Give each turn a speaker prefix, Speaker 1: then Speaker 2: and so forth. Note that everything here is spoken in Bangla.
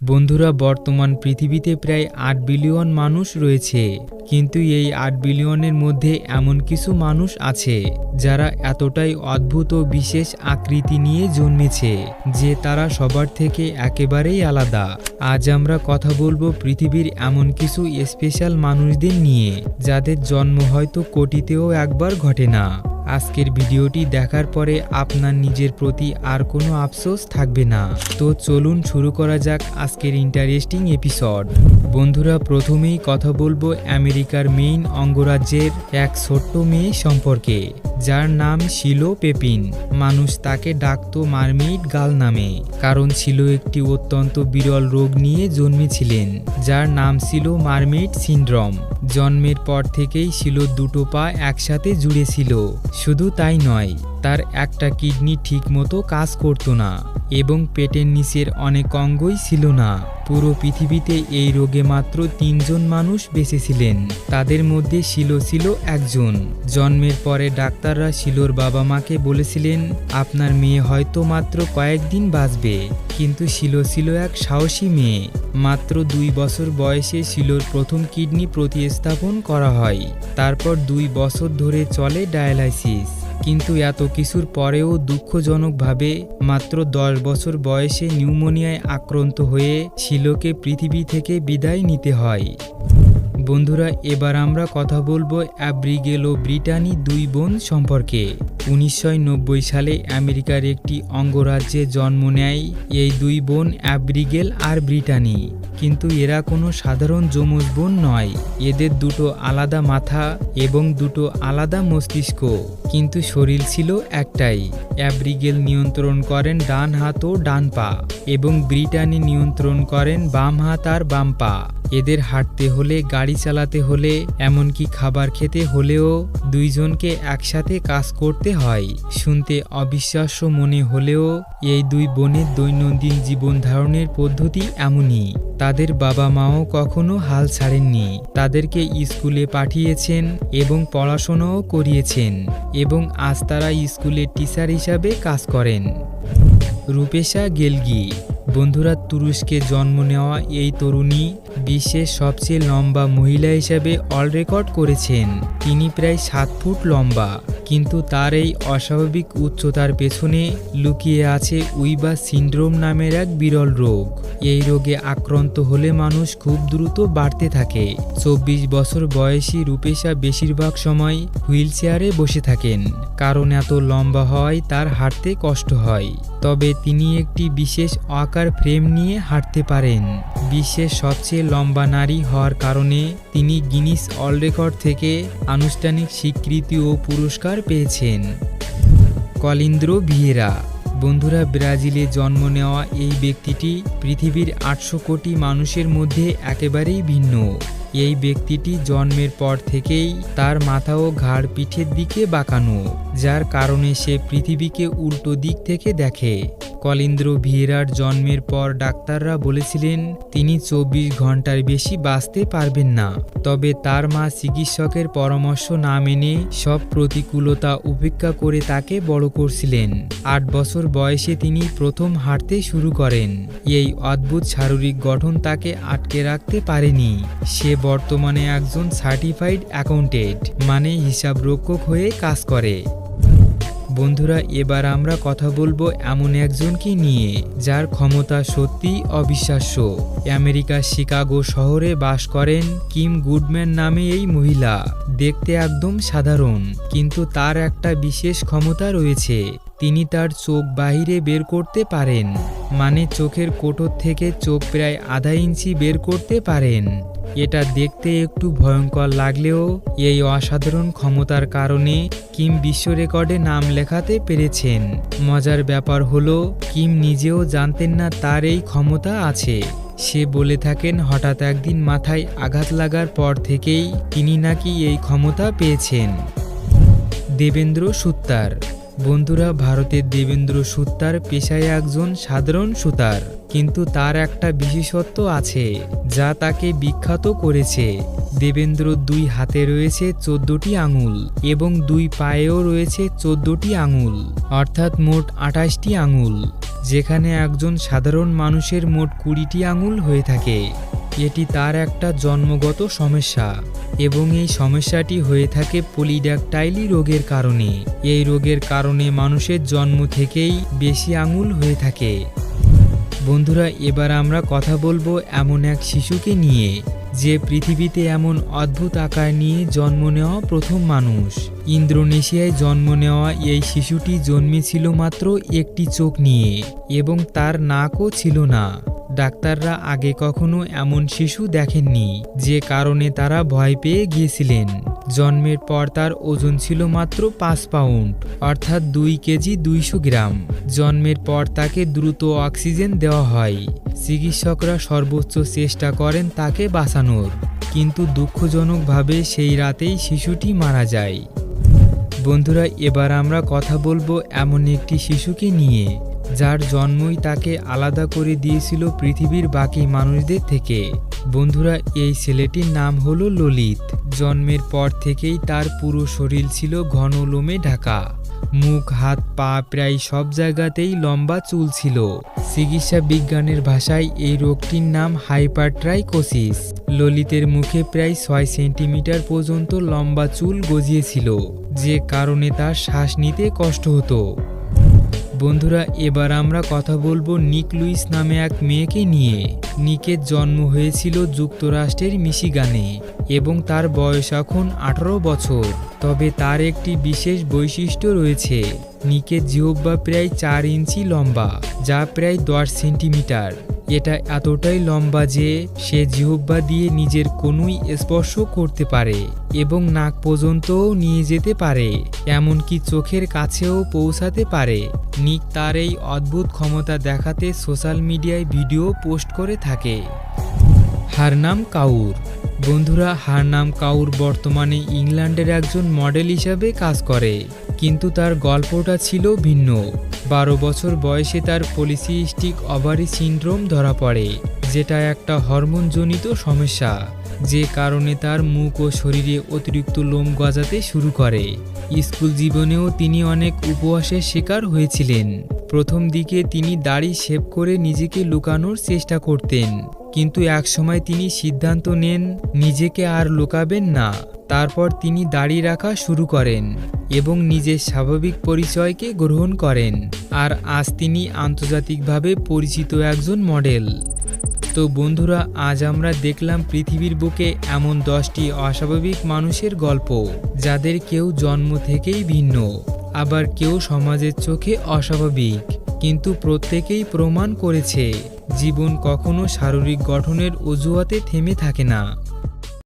Speaker 1: বন্ধুরা, বর্তমান পৃথিবীতে প্রায় ৮ বিলিয়ন মানুষ রয়েছে, কিন্তু এই ৮ বিলিয়নের মধ্যে এমন কিছু মানুষ আছে যারা এতটাই অদ্ভুত ও বিশেষ আকৃতি নিয়ে জন্মেছে যে তারা সবার থেকে একেবারেই আলাদা। আজ আমরা কথা বলবো পৃথিবীর এমন কিছু স্পেশাল মানুষদের নিয়ে যাদের জন্ম হয়তো কোটিতেও একবার ঘটে না। আজকের ভিডিওটি দেখার পরে আপনার নিজের প্রতি আর কোনো আফসোস থাকবে না। তো চলুন শুরু করা যাক আজকের ইন্টারেস্টিং এপিসোড। বন্ধুরা, প্রথমেই কথা বলবো আমেরিকার মেইন অঙ্গরাজ্যের এক ছোট্ট মেয়ে সম্পর্কে, যার নাম ছিল পেপিন। মানুষ তাকে ডাকতো মারমেইড গার্ল নামে, কারণ ছিল একটি অত্যন্ত বিরল রোগ নিয়ে জন্মেছিলেন যার নাম ছিল মারমেইড সিনড্রোম। জন্মের পর থেকেই ছিল দুটো পা একসাথে জুড়ে ছিল। শুধু তাই নয়, তার একটা কিডনি ঠিকমতো কাজ করতো না এবং পেটের নিচের অনেক অঙ্গই ছিল না। পুরো পৃথিবীতে এই রোগে মাত্র ৩ জন মানুষ বেঁচে ছিলেন। তাদের মধ্যে শিলো ছিল একজন। জন্মের পরে ডাক্তাররা শিলোর বাবা মাকে বলেছিলেন, আপনার মেয়ে হয়তো মাত্র কয়েকদিন বাঁচবে। কিন্তু শিলো ছিল এক সাহসী মেয়ে। মাত্র ২ বছর বয়সে শিলোর প্রথম কিডনি প্রতিস্থাপন করা হয়। তারপর ২ বছর ধরে চলে ডায়ালাইসিস। কিন্তু এত কিছুর পরেও দুঃখজনকভাবে মাত্র ১০ বছর বয়সে নিউমোনিয়ায় আক্রান্ত হয়ে শিলোকে পৃথিবী থেকে বিদায় নিতে হয়। বন্ধুরা, এবার আমরা কথা বলবো অ্যাব্রিগেল ও ব্রিটানি ২ বোন সম্পর্কে। ১৯৯০ সালে আমেরিকার একটি অঙ্গরাজ্যে জন্ম নেয় এই ২ বোন, অ্যাব্রিগেল আর ব্রিটানি। কিন্তু এরা কোনো সাধারণ যমজ বোন নয়। এদের দুটো আলাদা মাথা এবং দুটো আলাদা মস্তিষ্ক, কিন্তু শরীর ছিল একটাই। অ্যাব্রিগেল নিয়ন্ত্রণ করেন ডান হাত ও ডান পা এবং ব্রিটানি নিয়ন্ত্রণ করেন বাম হাত আর বাম পা। এদের হাঁটতে হলে, গাড়ি চালাতে হলে, এমনকি খাবার খেতে হলেও দুইজনকে একসাথে কাজ করতে হয়। শুনতে অবিশ্বাস্য মনে হলেও এই ২ বোনের দৈনন্দিন জীবন ধারণের পদ্ধতি এমনই। তাদের বাবা মাও কখনো হাল ছাড়েননি। তাদেরকে স্কুলে পাঠিয়েছেন এবং পড়াশোনাও করিয়েছেন এবং আজ তারা স্কুলে টিচার হিসাবে কাজ করেন। রূপেশা গেলগি। বন্ধুরা, তুরস্কে জন্ম নেওয়া এই তরুণী বিশ্বের সবচেয়ে লম্বা মহিলা হিসেবে অল রেকর্ড করেছেন। তিনি প্রায় ৭ ফুট লম্বা, কিন্তু তার এই অস্বাভাবিক উচ্চতার পেছনে লুকিয়ে আছে উইবার সিনড্রোম নামের এক বিরল রোগ। এই রোগে আক্রান্ত হলে মানুষ খুব দ্রুত বাড়তে থাকে। ২৪ বছর বয়সী রূপেশা বেশিরভাগ সময় হুইল চেয়ারে বসে থাকেন, কারণ এত লম্বা হওয়ায় তার হাঁটতে কষ্ট হয়। তবে তিনি একটি বিশেষ আকার ফ্রেম নিয়ে হাঁটতে পারেন। বিশ্বের সবচেয়ে লম্বা নারী হওয়ার কারণে তিনি গিনিস ওয়ার্ল্ড রেকর্ড থেকে আনুষ্ঠানিক স্বীকৃতি ও পুরস্কার পেয়েছেন। কলিন্দ্র ভিয়েরা। বন্ধুরা, ব্রাজিলে জন্ম নেওয়া এই ব্যক্তিটি পৃথিবীর ৮০০ কোটি মানুষের মধ্যে একেবারেই ভিন্ন। এই ব্যক্তিটি জন্মের পর থেকেই তার মাথা ও ঘাড় পিঠের দিকে বাঁকানো, যার কারণে সে পৃথিবীকে উল্টো দিক থেকে দেখে। কলিন্দ্র ভিয়েরার জন্মের পর ডাক্তাররা বলেছিলেন তিনি ২৪ ঘন্টার বেশি বাঁচতে পারবেন না। তবে তার মা চিকিৎসকের পরামর্শ না মেনে সব প্রতিকূলতা উপেক্ষা করে তাকে বড় করছিলেন। ৮ বছর বয়সে তিনি প্রথম হাঁটতে শুরু করেন। এই অদ্ভুত শারীরিক গঠন তাকে আটকে রাখতে পারেনি। সে বর্তমানে একজন সার্টিফাইড অ্যাকাউন্টেন্ট, মানে হিসাবরক্ষক হয়ে কাজ করে। বন্ধুরা, এবার আমরা কথা বলবো এমন একজনকে নিয়ে যার ক্ষমতা সত্যি অবিশ্বাস্য। আমেরিকার শিকাগো শহরে বাস করেন কিম গুডম্যান নামে এই মহিলা। দেখতে একদম সাধারণ, কিন্তু তার একটা বিশেষ ক্ষমতা রয়েছে। তিনি তার চোখ বাহিরে বের করতে পারেন, মানে চোখের কোটর থেকে চোখ প্রায় আধা ইঞ্চি বের করতে পারেন। এটা দেখতে একটু ভয়ঙ্কর লাগলেও এই অসাধারণ ক্ষমতার কারণে কিম বিশ্ব রেকর্ডে নাম লেখাতে পেরেছেন। মজার ব্যাপার হলো, কিম নিজেও জানতেন না তার এই ক্ষমতা আছে। সে বলে থাকেন হঠাৎ একদিন মাথায় আঘাত লাগার পর থেকেই তিনি নাকি এই ক্ষমতা পেয়েছেন। দেবেন্দ্র সুতার। বন্ধুরা, ভারতের দেবেন্দ্র সুতার পেশায় একজন সাধারণ সুতার, কিন্তু তার একটা বিশেষত্ব আছে যা তাকে বিখ্যাত করেছে। দেবেন্দ্র ২ হাতে রয়েছে ১৪টি আঙুল এবং ২ পায়েও রয়েছে ১৪টি আঙুল, অর্থাৎ মোট ২৮টি আঙুল, যেখানে একজন সাধারণ মানুষের মোট 20টি আঙুল হয়ে থাকে। এটি তার একটা জন্মগত সমস্যা এবং এই সমস্যাটি হয়ে থাকে পলিড্যাকটাইলি রোগের কারণে। এই রোগের কারণে মানুষের জন্ম থেকেই বেশি আঙুল হয়ে থাকে। বন্ধুরা, এবার আমরা কথা বলবো এমন এক শিশুকে নিয়ে যে পৃথিবীতে এমন অদ্ভুত আকার নিয়ে জন্ম নেওয়া প্রথম মানুষ। ইন্দোনেশিয়ায় জন্ম নেওয়া এই শিশুটি জন্মেছিল মাত্র একটি চোখ নিয়ে এবং তার নাকও ছিল না। ডাক্তাররা আগে কখনো এমন শিশু দেখেননি, যে কারণে তারা ভয় পেয়ে গিয়েছিলেন। জন্মের পর তার ওজন ছিল মাত্র 5 পাউন্ড, অর্থাৎ 2 কেজি 200 গ্রাম। জন্মের পর তাকে দ্রুত অক্সিজেন দেওয়া হয়। চিকিৎসকরা সর্বোচ্চ চেষ্টা করেন তাকে বাঁচানোর, কিন্তু দুঃখজনকভাবে সেই রাতেই শিশুটি মারা যায়। বন্ধুরা, এবার আমরা কথা বলবো এমন একটি শিশুকে নিয়ে যার জন্মই তাকে আলাদা করে দিয়েছিল পৃথিবীর বাকি মানুষদের থেকে। বন্ধুরা, এই ছেলেটির নাম হলো ললিত। জন্মের পর থেকেই তার পুরো শরীর ছিল ঘন লোমে ঢাকা। মুখ, হাত, পা প্রায় সব জায়গাতেই লম্বা চুল ছিল। চিকিৎসা বিজ্ঞানের ভাষায় এই রোগটির নাম হাইপারট্রাইকোসিস। ললিতের মুখে প্রায় 6 সেন্টিমিটার পর্যন্ত লম্বা চুল গজিয়েছিল, যে কারণে তার শ্বাস নিতে কষ্ট হতো। বন্ধুরা, এবার আমরা কথা বলবো নিক লুইস নামে এক মেয়েকে নিয়ে। নিকের জন্ম হয়েছিল যুক্তরাষ্ট্রের মিশিগানে এবং তার বয়স এখন 18 বছর। তবে তার একটি বিশেষ বৈশিষ্ট্য রয়েছে। নিকের জিহ্বা প্রায় 4 ইঞ্চি লম্বা, যা প্রায় 10 সেন্টিমিটার। এটা এতটাই লম্বা যে সে জিহ্বা দিয়ে নিজের কনুই স্পর্শ করতে পারে এবং নাক পর্যন্তও নিয়ে যেতে পারে, এমনকি চোখের কাছেও পৌঁছাতে পারে। নিক তার এই অদ্ভুত ক্ষমতা দেখাতে সোশ্যাল মিডিয়ায় ভিডিও পোস্ট করে থাকে। হারনাম কাউর। বন্ধুরা, হারনাম কাউর বর্তমানে ইংল্যান্ডের একজন মডেল হিসাবে কাজ করে, কিন্তু তার গল্পটা ছিল ভিন্ন। 12 বছর বয়সে তার পলিসিস্টিক ওভারি সিনড্রোম ধরা পড়ে, যেটা একটা হরমোনজনিত সমস্যা, যে কারণে তার মুখ ও শরীরে অতিরিক্ত লোম গজাতে শুরু করে। স্কুল জীবনেও তিনি অনেক উপহাসের শিকার হয়েছিলেন। প্রথম দিকে তিনি দাড়ি শেভ করে নিজেকে লুকানোর চেষ্টা করতেন, কিন্তু একসময় তিনি সিদ্ধান্ত নেন নিজেকে আর লুকাবেন না। তারপর তিনি দাড়ি রাখা শুরু করেন এবং নিজের স্বাভাবিক পরিচয়কে গ্রহণ করেন, আর আজ তিনি আন্তর্জাতিকভাবে পরিচিত একজন মডেল। তো বন্ধুরা, আজ আমরা দেখলাম পৃথিবীর বুকে এমন 10টি অস্বাভাবিক মানুষের গল্প, যাদের কেউ জন্ম থেকেই ভিন্ন, আবার কেউ সমাজের চোখে অস্বাভাবিক, কিন্তু প্রত্যেকেই প্রমাণ করেছে জীবন কখনো শারীরিক গঠনের অজুহাতে থেমে থাকে না।